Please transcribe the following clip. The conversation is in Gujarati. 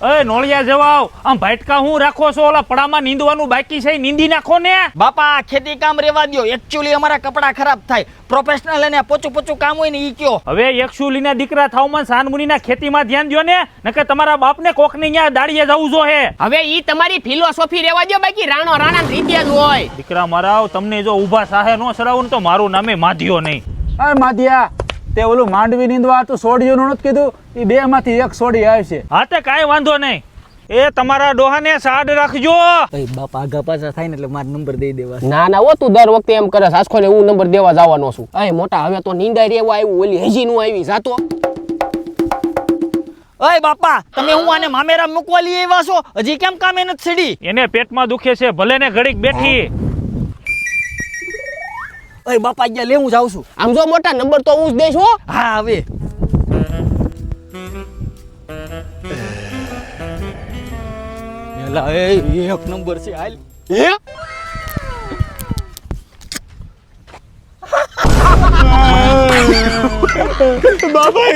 એ નોળિયા જવાવ આમ ભાટકા હું રાખો છો ઓલા પડામાં નીંદવાનું બાકી છે નીંદી નાખો ને બાપા ખેતી કામ રેવા દ્યો એકચ્યુઅલી અમારા કપડા ખરાબ થાય પ્રોફેશનલ અને પોચું કામ હોય ને ઈ કયો હવે એકશુલીના દીકરા થાવમાં સાનમુનીના ખેતીમાં ધ્યાન દ્યો ને નકર તમારા બાપને કોકની ન્યા દાડીએ જવું જો હે હવે ઈ તમારી ફિલોસોફી રેવા દો બાકી રાણો રાણા રીતે જ હોય દીકરા મારા તમને જો ઊભા સાહે નો સડાવું ને તો મારું નામે માધ્યો નહીં અરે માધ્યા તે ઓલું માંડવી નીંદવા તો સોડિયું નથી કીધું એ બે માંથી એક સોડી આવશે હા તે કાંઈ વાંધો નહીં એ તમારા ડોહાને સાડ રાખજો ભાઈ બાપ આગા પાછા થાય ને એટલે મારો નંબર દઈ દેવા ના ના ઓ તું દર વખતે એમ કરે સાસખો ને હું નંબર દેવા જવાનો છું અય મોટા હવે તો નીંદાઈ રેવા આવ્યું ઓલી હજી નું આવી જાતો ઓય બાપા તમે હું આને મામેરા મૂકવા લઈ આવ્યા છો હજી કેમ કામે નથી છડી એને પેટમાં દુખે છે ભલે ને ઘડીક બેઠી ઓય બાપા અહીંયા લે હું જાઉં છું આમ જો મોટા નંબર તો હું જ દઈશ હો હા હવે એલા એ એક નંબર છે હાલ હે બાપા